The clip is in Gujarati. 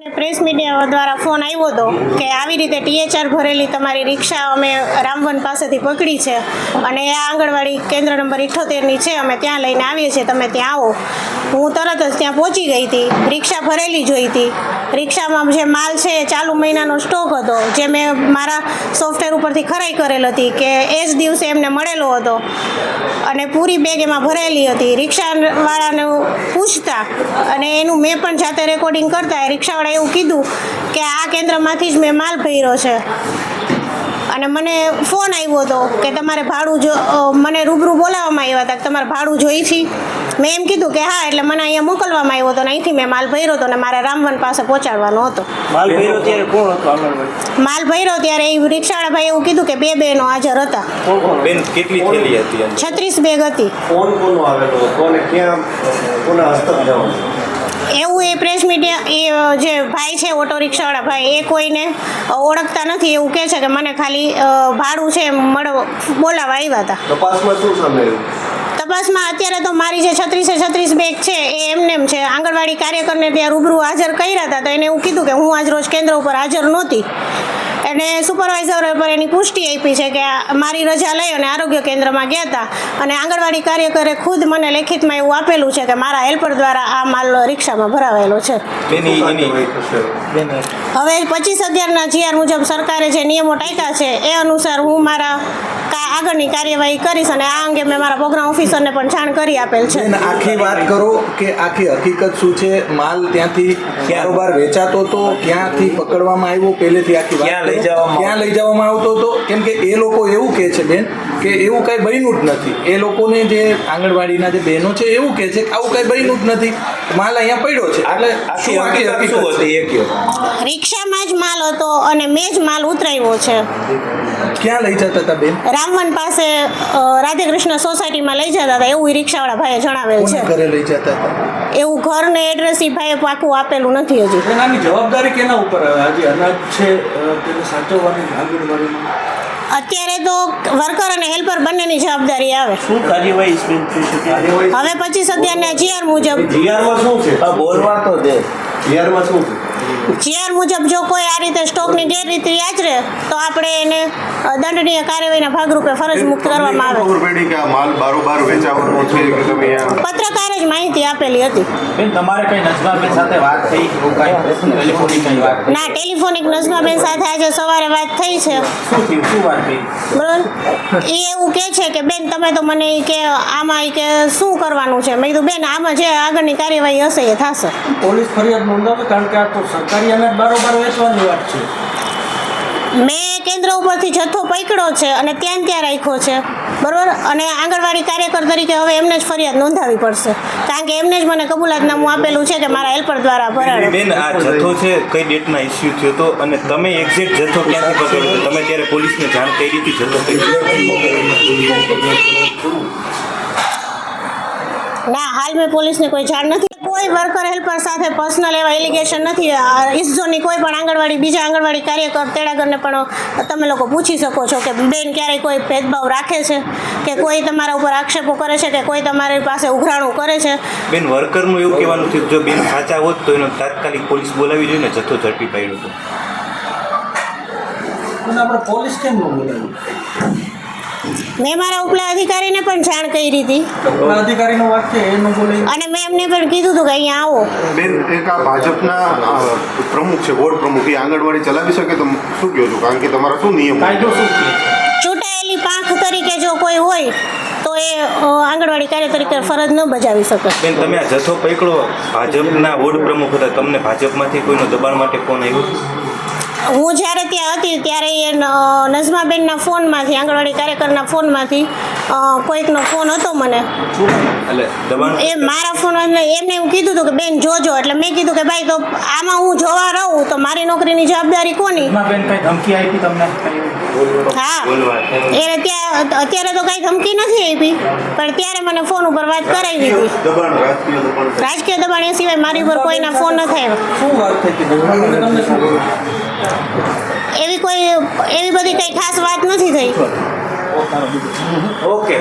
પ્રેસ મીડિયા દ્વારા ફોન આવ્યો હતો કે આવી રીતે THR ભરેલી તમારી રિક્ષા અમે રામવન પાસેથી પકડી છે અને આ આંગણવાડી કેન્દ્ર નંબર 78ની છે, અમે ત્યાં લઈને આવીએ છીએ, તમે ત્યાં આવો. હું તરત જ ત્યાં પહોંચી ગઈ હતી. રિક્ષા ભરેલી જોઈ હતી. રિક્ષામાં જે માલ છે એ ચાલુ મહિનાનો સ્ટોક હતો, જે મેં મારા સોફ્ટવેર ઉપરથી ખરાઈ કરેલ હતી કે એ જ દિવસે એમને મળેલો હતો અને પૂરી બેગ એમાં ભરેલી હતી. રિક્ષાવાળાને પૂછતા અને એનું મેં પણ જાતે રેકોર્ડિંગ કરતા રિક્ષાવાળા એવું કીધું કે આ કેન્દ્રમાંથી જ મેં માલ ભર્યો છે. અને મને ફોન આવ્યો હતો કે તમારે ભાડું મને રૂબરૂ બોલાવવામાં આવ્યા હતા કે તમારે ભાડું જોઈ છે. મેં એમ કીધું કે હા, એટલે મને અહીંયા મોકલવામાં આવ્યો હતો અને અહીંથી મેં માલ ભર્યો હતો અને મારે રામવન પાસે પહોંચાડવાનો હતો. માલ ભર્યો ત્યારે કોણ હતો આંગણવાડી? માલ ભર્યો ત્યારે એ રિક્ષાવાળા ભાઈ એવું કીધું કે 2 બહેનો હાજર હતા. બેન કેટલી થેલી હતી? 36 બેગ હતી. ફોન કોનો આવેલો, કોને ક્યાં, કોના હસ્તક જવાનું એવું એ પ્રેસ મીડિયા એ જે ભાઈ છે ઓટો રિક્ષાવાળા ભાઈ, એ કોઈને ઓળખતા નથી. એવું કહે છે કે મને ખાલી ભાડું છે બોલાવવા આવ્યા હતા. તપાસમાં શું સામે આવ્યું? તપાસમાં અત્યારે તો મારી જે 36 બેગ છે એ એમ છે. આંગણવાડી કાર્યકરને ત્યાં રૂબરૂ હાજર કર્યા હતા તો એને એવું કીધું કે હું આજ રોજ કેન્દ્ર ઉપર હાજર નહોતી. અને સુપરવાઇઝર પર એની પુષ્ટિ આપી છે કે મારી રજા લઈ અને આરોગ્ય કેન્દ્રમાં ગયા હતા અને આંગણવાડી કાર્યકરે ખુદ મને લેખિતમાં એવું આપેલું છે કે મારા હેલ્પર દ્વારા આ માલ રિક્ષામાં ભરાવેલો છે. હવે 25/11ના GR મુજબ સરકારે જે નિયમો ટાંક્યા છે એ અનુસાર હું મારા આગળની કાર્યવાહી કરીશ અને આ અંગે મેં મારા પ્રોગ્રામ ઓફિસરને પણ જાણ કરી આપેલ છે. આખી વાત કરો કે આખી હકીકત શું છે? માલ ત્યાંથી બારોબાર વેચાતો હતો, ક્યાંથી પકડવામાં આવ્યો, પહેલેથી આખી વાત ક્યાં લઈ જવામાં આવતો હતો? કેમ કે એ લોકો એવું કહે છે બેન કે એવું કઈ બન્યું જ નથી. એ લોકોને જે આંગણવાડીના જે બહેનો છે એવું કહે છે કે આવું કઈ બન્યું જ નથી, માલ અહીંયા પડ્યો છે. એટલે શું આખી હકીકત હતી એ કહો. રિક્ષામાં જ માલ હતો અને મેં જ માલ ઉતરાવ્યો છે. ક્યાં લઈ જતા હતા બેન? રામવન પાસે રાધેકૃષ્ણ સોસાયટીમાં લઈ જતા હતા એવું રિક્ષાવાળા ભાઈએ જણાવેલ છે. ઘરે લઈ જતા હતા એવું ઘર ને એડ્રેસ એ ભાઈએ પાકું આપેલું નથી હજી. એનાની જવાબદારી કેના ઉપર આવે? આજે અનાજ છે તેને સાચવવાની આંગણવાડીમાં અત્યારે તો વર્કર અને હેલ્પર બંનેની જવાબદારી આવે. શું કાર્યવાહી થઈ શકે? હવે 25/11ના GR મુજબ જીઆરમાં શું છે? બોલવા તો દે. જીઆરમાં શું છે? GR મુજબ જો કોઈ આ રીતે સ્ટોકની ગેરરીતિ આચરે તો આપણે એને દંડનીય કાર્યવાહીના ભાગરૂપે ફરજ મુક્ત કરવામાં આવે. ખબર પડી કે આ માલ બારોબાર વેચાવાનો છે કે તમે પત્રકારે જ માહિતી આપેલી હતી. બેન તમારે કઈ નજમાબેન સાથે વાત થઈ? ટેલિફોનિક કઈ વાત? ના, ટેલિફોનિક નજમાબેન સાથે આજે સવારે વાત થઈ છે. શું વાત થઈ? બરોબર. એ એવું કહે છે કે બેન તમે તો મને કે આમાં કે શું કરવાનું છે. મેં કીધું બેન આમાં જે આગળની કાર્યવાહી હશે એ થશે. પોલીસ ફરિયાદ નોંધાવે? કારણ કે આ તો સરકારી અનાજ બારોબાર વેચવાની વાત છે. મેં કેન્દ્ર ઉપરથી જથ્થો પકડ્યો છે અને ત્યાં રાખ્યો છે, બરાબર. અને આંગણવાડી કાર્યકર તરીકે હવે એમને જ ફરિયાદ નોંધાવી પડશે કારણ કે એમને જ મને કબૂલાતનામું આપેલું છે કે મારા હેલ્પર દ્વારા ભરાડો. બેન આ જથ્થો છે કઈ ડેટના ઇસ્યુ થયો હતો અને તમે એક્ઝેક્ટ જથ્થો ક્યાંથી પકડ્યો હતો? તમે ત્યારે પોલીસને જાણ કરી હતી જથ્થો ના, હાલ મેં પોલીસને કોઈ જાણ નથી. કોઈ વર્કર હેલ્પર સાથે પર્સનલ એવા એલિગેશન નથી. ઇસઝોનની કોઈ પણ આંગણવાડી બીજા આંગણવાડી કાર્યકર તેડાગરને પણ તમે લોકો પૂછી શકો છો કે બેન ક્યારેય કોઈ ભેદભાવ રાખે છે કે કોઈ તમારા ઉપર આક્ષેપો કરે છે કે કોઈ તમારી પાસે ઉઘરાણું કરે છે? બેન વર્કરનું એવું કહેવાનું થયું જો બેન સાચા હોત તો એનો તાત્કાલિક પોલીસ બોલાવી જોઈએ ને જથ્થો ઝડપી પાડ્યો હતો. અને આપણે પોલીસ કેમ ન બોલાવી? મેં મારા ઉપલા અધિકારીને પણ જાણ કરી હતી અધિકારીનો વાત છે એ ન બોલાવી અને મેં એમને પણ કીધું હતું કે અહીંયા આવો. બેન એક આ ભાજપના પ્રમુખ છે, વોર્ડ પ્રમુખ, એ આંગણવાડી ચલાવી શકે તો શું કહો છો? કારણ કે તમારા શું નિયમ? કાયદો શું છે? ચૂંટાયેલી પાંખ તરીકે જો કોઈ હોય તો એ આંગણવાડી કાર્ય તરીકે ફરજ ન બજાવી શકે. બેન તમે આ જથ્થો પકડો, ભાજપના વોર્ડ પ્રમુખ હતા, તમને ભાજપમાંથી કોઈનો દબાણ માટે ફોન આવ્યો? હું જ્યારે ત્યાં હતી ત્યારે એ નજમાબેનના ફોનમાંથી આંગણવાડી કાર્યકરના ફોનમાંથી કોઈકનો ફોન હતો મને. એટલે દબાણ એ મારા ફોન એમને એવું કીધું હતું કે બેન જોજો. એટલે મેં કીધું કે ભાઈ તો આમાં હું જોવા રહું તો મારી નોકરીની જવાબદારી કોની? બેન કઈ ધમકી આપી તમને? હા, એને ત્યાં અત્યારે તો કઈ ધમકી નથી આપી પણ ત્યારે મને ફોન ઉપર વાત કરાવી હતી. રાજકીય દબાણ એ સિવાય મારી ઉપર કોઈના ફોન નથી આવ્યા. શું વાત થઈ હતી? તમને શું એવી બધી કઈ ખાસ વાત નથી થઈ. ઓકે.